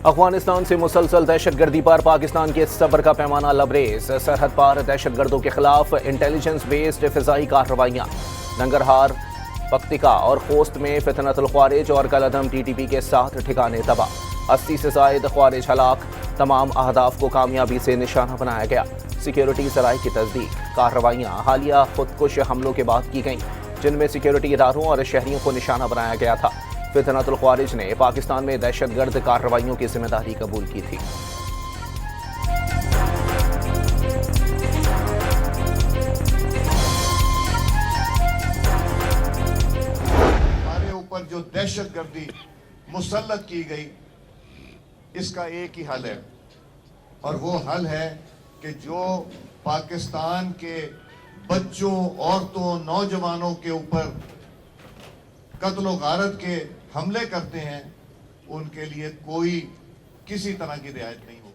अफगानिस्तान से मुसलसल दहशतगर्दी पर पाकिस्तान के सब्र का पैमाना लबरेज। सरहद पार दहशतगर्दों के खिलाफ इंटेलिजेंस बेस्ड फिजाई कार्रवाइयाँ। नंगरहार, पक्तिका और खोस्त में फितनतुल ख्वारिज और कलअदम TTP के 7 ठिकाने तबाह। 80 से जायद ख्वारिज हलाक। तमाम अहदाफ को कामयाबी से निशाना बनाया गया। सिक्योरिटी सराय की तस्दीक। कार्रवाइयाँ हालिया खुदकुश हमलों के बाद की गईं, जिनमें सिक्योरिटी इदारों और शहरियों को निशाना बनाया गया था। फितनतुल ख्वारिज ने पाकिस्तान में दहशतगर्द कार्रवाइयों की जिम्मेदारी कबूल की थी। हमारे ऊपर जो दहशतगर्दी मुसल्लत की गई, इसका एक ही हल है, और वो हल है कि जो पाकिस्तान के बच्चों, औरतों, नौजवानों के ऊपर कत्ल व गारत के हमले करते हैं, उनके लिए कोई किसी तरह की रियायत नहीं होगी।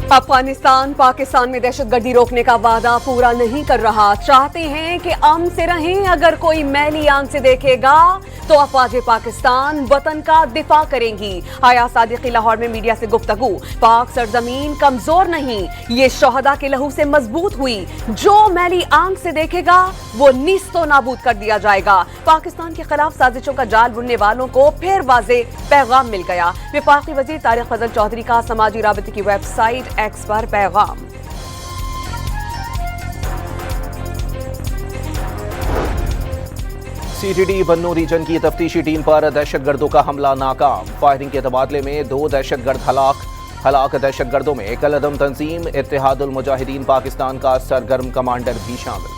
अफगानिस्तान पाकिस्तान में दहशतगर्दी रोकने का वादा पूरा नहीं कर रहा। चाहते हैं कि अमन से रहें। अगर कोई मैली आंख से देखेगा तो अफवाज पाकिस्तान वतन का दिफा करेंगी। आया सादिकी लाहौर में मीडिया से गुफ्तगू। पाक सरजमीन कमजोर नहीं, ये शोहदा के लहू से मजबूत हुई। जो मैली आंख से देखेगा वो निस्तो नाबूद कर दिया जाएगा। पाकिस्तान के खिलाफ साजिशों का जाल बुनने वालों को फिर वाजे पैगाम मिल गया। वफाकी वजीर तारिक फजल चौधरी का समाजी राबते की वेबसाइट एक्स पर पैगाम। CTD बन्नू रीजन की तफ्तीशी टीम पर दहशतगर्दों का हमला नाकाम। फायरिंग के तबादले में 2 दहशतगर्द हलाक दहशतगर्दों में कलअदम तंजीम इत्तेहादुल मुजाहिदीन पाकिस्तान का सरगर्म कमांडर भी शामिल।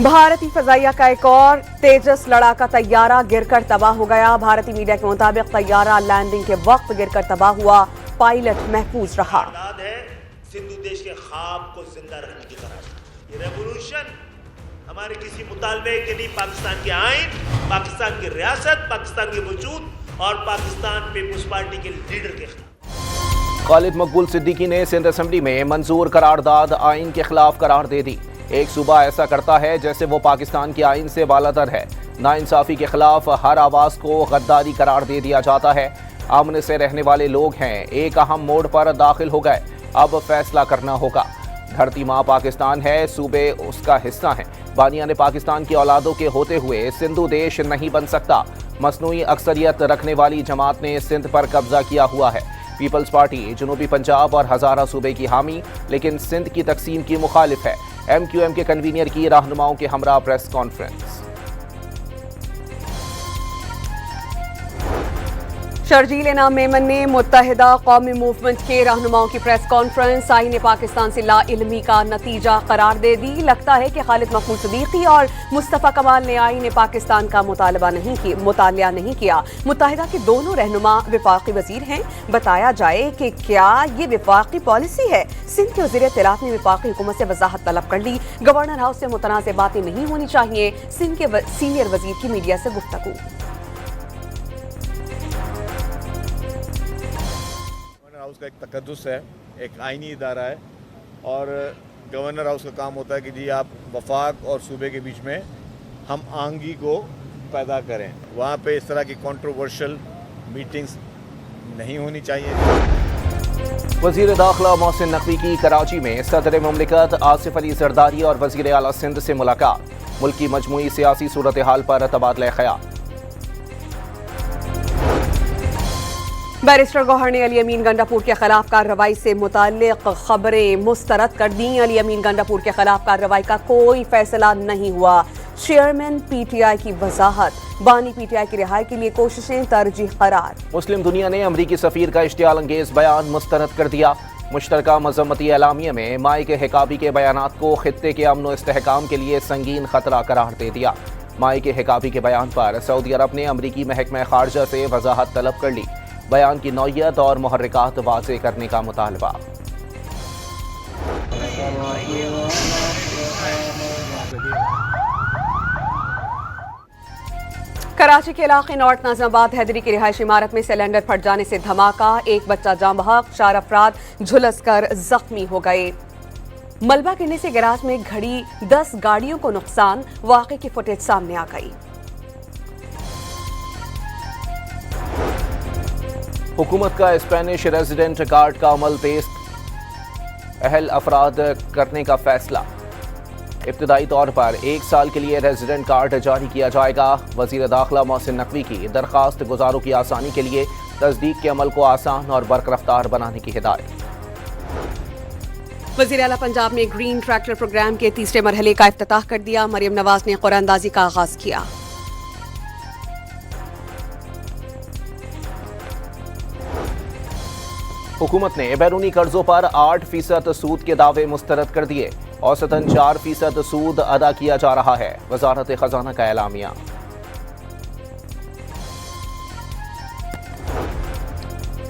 भारतीय फजाइया का एक और तेजस लड़ाका तैयारा गिरकर तबाह हो गया। भारतीय मीडिया के मुताबिक तैयारा लैंडिंग के वक्त गिरकर तबाह हुआ। पायलट महफूज रहा। सिंधु देश के ख्वाब को जिंदा रखने की तरह ये रेवोल्यूशन हमारे किसी मुतालबे के लिए पाकिस्तान के आइन, पाकिस्तान की रियासत, पाकिस्तान के वजूद और पाकिस्तान पीपुल्स पार्टी के लीडर के खिलाफ। खालिद मकबूल सिद्दीकी ने सिंध असेंबली में मंजूर करारदाद आइन के खिलाफ करार दे दी। एक सूबा ऐसा करता है जैसे वो पाकिस्तान के आइन से बालातर है। नाइंसाफी के खिलाफ हर आवाज को गद्दारी करार दे दिया जाता है। अमन से रहने वाले लोग हैं, एक अहम मोड़ पर दाखिल हो गए। अब फैसला करना होगा। धरती माँ पाकिस्तान है, सूबे उसका हिस्सा हैं। बानिया ने पाकिस्तान की औलादों के होते हुए सिंधु देश नहीं बन सकता। मसनूई अक्सरियत रखने वाली जमात ने सिंध पर कब्जा किया हुआ है। पीपल्स पार्टी जनूबी पंजाब और हजारा सूबे की हामी, लेकिन सिंध की तकसीम की मुखालिफ है। MQM के कन्वीनियर की रहनुमाओं के हमरा प्रेस कॉन्फ्रेंस। शर्जील इनाम मेमन ने मुत्तहिदा कौमी मूवमेंट के रहनुमाओं की प्रेस कॉन्फ्रेंस आईने पाकिस्तान से लाइल्मी का नतीजा करार दे दी। लगता है कि खालिद मकबूल सिद्दीकी और मुस्तफ़ा कमाल ने आईने पाकिस्तान का मुतालिया नहीं किया। मुत्तहिदा के दोनों रहनुमा वफाकी वजीर हैं। बताया जाए कि क्या ये वफाकी पॉलिसी है। सिंध के वज़ीर इत्तलाफ ने वफाकी हुकूमत से वजाहत तलब कर ली। गवर्नर हाउस से मुतनाज़ बातें नहीं होनी चाहिए। सिंध के सीनियर वजीर की मीडिया से गुफ्तगू। हाउस का एक तकद्दुस है, एक आईनी इदारा है, और गवर्नर हाउस का काम होता है कि जी आप वफाक और सूबे के बीच में हम आहंगी को पैदा करें। वहाँ पे इस तरह की कंट्रोवर्शियल मीटिंग्स नहीं होनी चाहिए। वज़ीर दाखिला मोहसिन नकवी की कराची में सदर मुमलिकत आसिफ अली जरदारी और वज़ीर आला सिंध से मुलाकात। मुल्क की मजमूई सियासी सूरत हाल पर तबादला ख्याल। बैरिस्टर गौहर ने अली अमीन गंडापुर के खिलाफ कार्रवाई से मुताल्लिक खबरें मुस्तरद कर दी। अली अमीन गंडापुर के खिलाफ कार्रवाई का कोई फैसला नहीं हुआ। चेयरमैन PTI की वजाहत। बानी PTI की रिहाई के लिए कोशिशें तरजीह करार। मुस्लिम दुनिया ने अमरीकी सफीर का इश्तियाल अंगेज बयान मुस्तरद कर दिया। मुश्तरका मजम्मती एलामिया में माई के हिकाबी के बयानात को खित्ते के अमन व इस्तेहकाम के लिए संगीन खतरा करार दे दिया। माई के हिकाबी के बयान पर सऊदी अरब ने अमरीकी महकमा खारजा से वजाहत तलब कर ली। बयान की नौयत और मुहर्रिकात वाज़े करने का मुतालबा। कराची के इलाके नॉर्थ नाज़िमाबाद हैदरी की रिहायशी इमारत में सिलेंडर फट जाने से धमाका। एक बच्चा जाँ बहक, 4 अफराद झुलसकर जख्मी हो गए। मलबा गिरने से गैराज में खड़ी 10 गाड़ियों को नुकसान। वाक़े की फुटेज सामने आ गई। हुकूमत का स्पेनिश रेजिडेंट कार्ड का अमल तेज अहल अफराद करने का फैसला। इब्तदाई तौर पर 1 साल के लिए रेजिडेंट कार्ड जारी किया जाएगा। वजीर दाखिला मोहसिन नकवी की दरखास्त गुजारों की आसानी के लिए तस्दीक के अमल को आसान और बरकरार बनाने की हिदायत। वज़ीर आला पंजाब ने ग्रीन ट्रैक्टर प्रोग्राम के 3रे मरहले का इफ्तिताह कर दिया। मरियम नवाज ने कुरानंदाजी का आगाज किया। हुकूमत ने बैरूनी कर्जों पर 8% सूद के दावे मुस्तरद कर दिए। औसतन 4% सूद अदा किया जा रहा है। वजारत खजाना का एलामिया।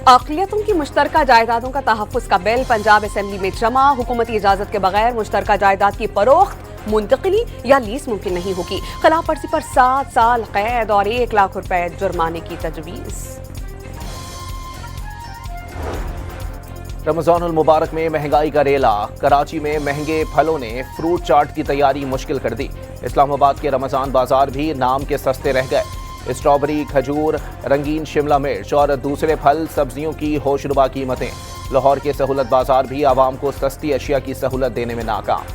अक़लियतों की मुश्तरका जायदादों का तहफ़्फ़ुज़ का बिल पंजाब असेंबली में जमा। हुकूमती इजाज़त के बगैर मुश्तरका जायदाद की फरोख्त, मुंतकिली या लीज मुमकिन नहीं होगी। खिलाफ वर्जी पर 7 साल कैद और 1 लाख रुपए जुर्माने की तजवीज़। रमजानुल मुबारक में महंगाई का रेला। कराची में महंगे फलों ने फ्रूट चाट की तैयारी मुश्किल कर दी। इस्लामाबाद के रमजान बाजार भी नाम के सस्ते रह गए। स्ट्रॉबेरी, खजूर, रंगीन शिमला मिर्च और दूसरे फल सब्जियों की होशरुबा कीमतें। लाहौर के सहूलत बाजार भी आवाम को सस्ती अशिया की सहूलत देने में नाकाम।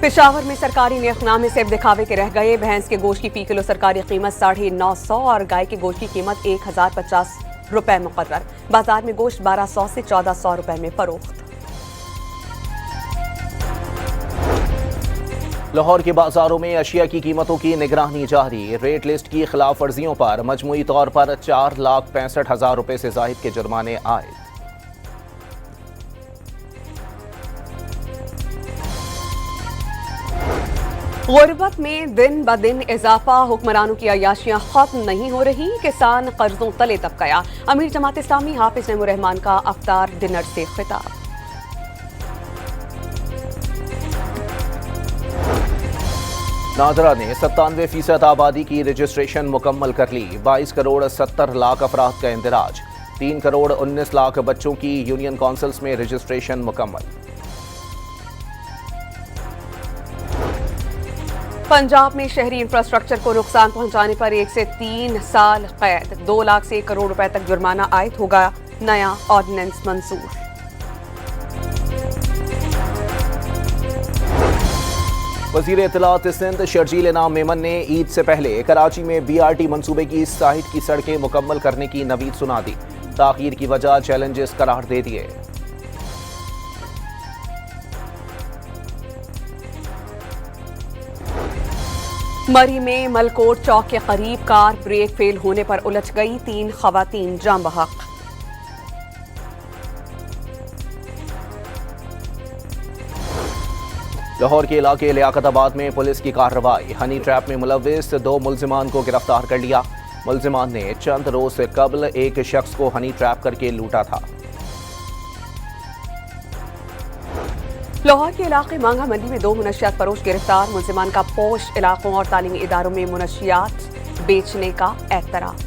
पेशावर में सरकारी नेकनामे सिर्फ दिखावे के रह गए। भैंस के गोश्त की फी किलो सरकारी कीमत 950 और गाय की गोश्त की कीमत 1050 रुपए मुकर्रर। बाजार में गोश्त 1200 से 1400 रुपए में फरोख्त। लाहौर के बाजारों में अशिया की कीमतों की निगरानी जारी। रेट लिस्ट की खिलाफ वर्जियों पर मजमूई तौर पर 4,65,000 रुपए से जायद के जुर्माने आए। गुर्बत में दिन ब दिन इजाफा। हुक्मरानों की अयाशियां खत्म नहीं हो रही। किसान कर्जों तले दब गया। अमीर जमात इस्लामी हाफिज नईमुर रहमान का अफ्तार डिनर से खिताब। नादरा ने 97% आबादी की रजिस्ट्रेशन मुकम्मल कर ली। 22 करोड़ 70 लाख अफराद का इंदिराज। 3 करोड़ 19 लाख बच्चों की यूनियन काउंसिल्स में रजिस्ट्रेशन मुकम्मल। पंजाब में शहरी इंफ्रास्ट्रक्चर को नुकसान पहुंचाने पर 1 से 3 साल कैद, 2 लाख से 1 करोड़ रुपए तक जुर्माना आयद होगा। नया ऑर्डिनेंस मंजूर। वजीर इत्तलात सिंध शर्जील इनाम मेमन ने ईद से पहले कराची में BRT मंसूबे की साइट की सड़कें मुकम्मल करने की नवीद सुना दी। ताखीर की वजह चैलेंजेस करार दे दिए। मरी में मलकोट चौक के करीब कार ब्रेक फेल होने पर उलझ गई। 3 खवातीन जान बहक। लाहौर के इलाके लियाकताबाद में पुलिस की कार्रवाई। हनी ट्रैप में मुलविस 2 मुल्जिमान को गिरफ्तार कर लिया। मुल्जिमान ने चंद रोज से कबल एक शख्स को हनी ट्रैप करके लूटा था। लाहौर के इलाके मांगा मंडी में 2 मुनशियात फरोश गिरफ्तार। मुल्जिमान का पोश इलाकों और तालीमी इदारों में मुनशियात बेचने का एतराफ।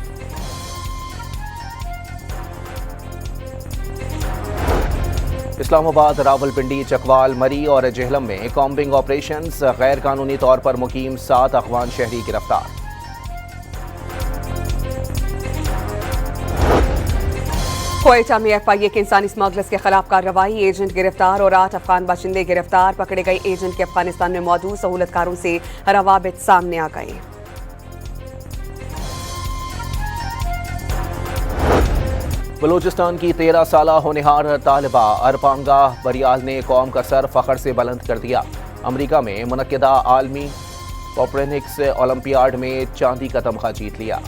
इस्लामाबाद, रावलपिंडी, चकवाल, मरी और जेहलम में कॉम्बिंग ऑपरेशंस। गैर कानूनी तौर पर मुकीम 7 अफगान शहरी गिरफ्तार। क्वेटा में FIA के इंसानी स्मगलर्स के खिलाफ कार्रवाई। एजेंट गिरफ्तार और 8 अफगान बाशिंदे गिरफ्तार। पकड़े गए एजेंट के अफगानिस्तान में मौजूद सहूलतकारों से रवाबित सामने आ गए। बलूचिस्तान की 13 साला होनहार तालिबा अरपांगा बरियाल ने कौम का सर फखर से बुलंद कर दिया। अमेरिका में मुनक्किदा आलमी कोपरनिकस ओलंपियाड में चांदी का तमगा जीत लिया।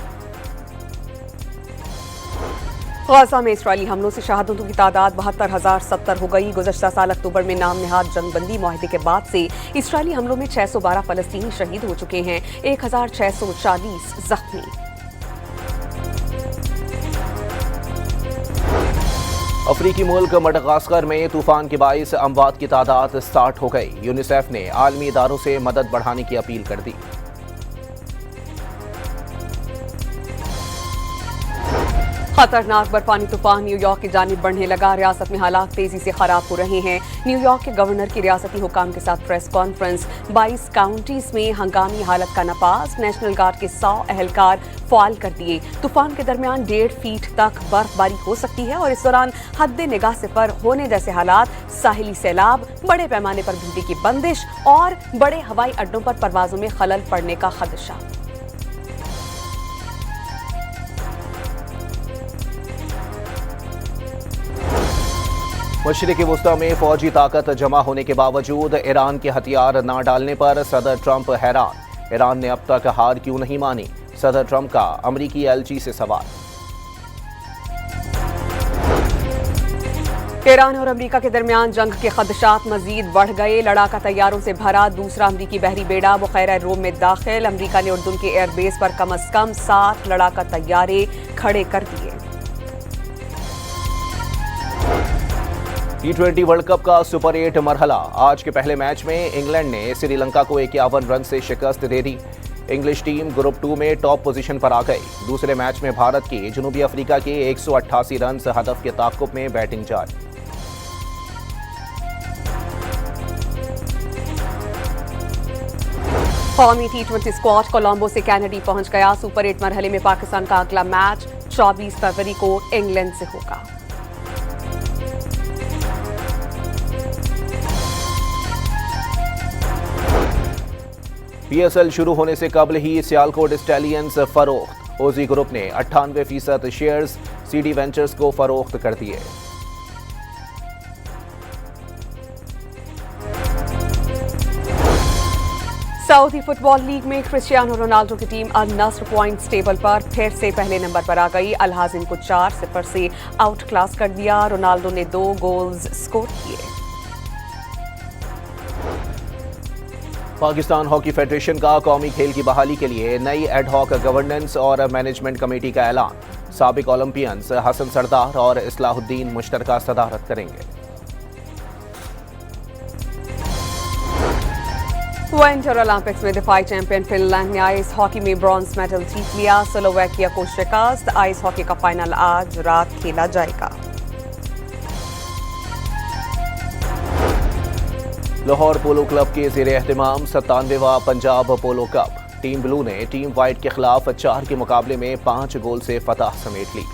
गाजा में इस्राएली हमलों से शहादतों की तादाद 72,070 हो गई। गुज़श्ता साल अक्टूबर में नाम निहाद जंगबंदी मुआहदे के बाद से इस्राएली हमलों में 612 फलस्तीनी शहीद हो चुके हैं। 1,640 जख्मी। अफ्रीकी मुल्क मडगास्कर में तूफान के बाइस अमवात की तादाद 60 हो गई। यूनिसेफ ने आलमी इदारों से मदद बढ़ाने की अपील कर दी। खतरनाक बर्फानी तूफान न्यूयॉर्क की जानिब बढ़ने लगा। रियासत में हालात तेजी से खराब हो रहे हैं। न्यूयॉर्क के गवर्नर की रियासती हुकाम के साथ प्रेस कॉन्फ्रेंस। 22 काउंटीज में हंगामी हालत का नफाज। नेशनल गार्ड के 100 एहलकार फाल कर दिए। तूफान के दरमियान 1.5 फीट तक बर्फबारी हो सकती है और इस दौरान हद निगाह से पर होने जैसे हालात, साहिली सैलाब, बड़े पैमाने पर बिजली की बंदिश और बड़े हवाई अड्डों पर परवाजों में खलल पड़ने का खदशा। मशरिक़ी वुस्ता में फौजी ताकत जमा होने के बावजूद ईरान के हथियार न डालने पर सदर ट्रंप हैरान। ईरान ने अब तक हार क्यों नहीं मानी? सदर ट्रंप का अमरीकी एलची से सवाल। ईरान और अमेरिका के दरमियान जंग के खदशात मजीद बढ़ गए। लड़ाका तैयारों से भरा दूसरा अमरीकी बहरी बेड़ा बुखैरा रोम में दाखिल। अमेरिका ने उर्दुन के एयरबेस पर कम अज कम 7 लड़ाका तैयारे खड़े कर दिए। T20 वर्ल्ड कप का सुपर 8 मरहला। आज के पहले मैच में इंग्लैंड ने श्रीलंका को 51 रन से शिकस्त दे दी। इंग्लिश टीम ग्रुप 2 में टॉप पोजीशन पर आ गई। दूसरे मैच में भारत की जनूबी अफ्रीका के 188 रन हदफ के ताक़ुब में बैटिंग जारी। कौमी T20 स्क्वाड कोलंबो से कैनेडी पहुंच गया। सुपर 8 मरहले में पाकिस्तान का अगला मैच 24 फरवरी को इंग्लैंड से होगा। PSL शुरू होने से कबल ही सियालकोट स्टैलियंस फरोख्त। ओजी ग्रुप ने 98% शेयर्स CD वेंचर्स को फरोख्त कर दिए। सऊदी फुटबॉल लीग में क्रिस्टियानो रोनाल्डो की टीम अल नस्र पॉइंट्स टेबल पर फिर से पहले नंबर पर आ गई। अल हाजिम को 4-0 से आउट क्लास कर दिया। रोनाल्डो ने 2 गोल्स स्कोर किए। पाकिस्तान हॉकी फेडरेशन का कौमी खेल की बहाली के लिए नई एडहॉक गवर्नेंस और मैनेजमेंट कमेटी का ऐलान। साबिक ओलंपियंस हसन सरदार और इस्लाहुद्दीन मुश्तरका सदारत करेंगे। विंटर ओलंपिक्स में दिफाई चैंपियन फिनलैंड ने आइस हॉकी में ब्रॉन्ज मेडल जीत लिया। स्लोवाकिया को शिकस्त। आइस हॉकी का फाइनल आज रात खेला जाएगा। लाहौर पोलो क्लब के ज़ेरे एहतिमाम 97वां पंजाब पोलो कप। टीम ब्लू ने टीम वाइट के खिलाफ 4 के मुकाबले में 5 गोल से फतह समेट ली।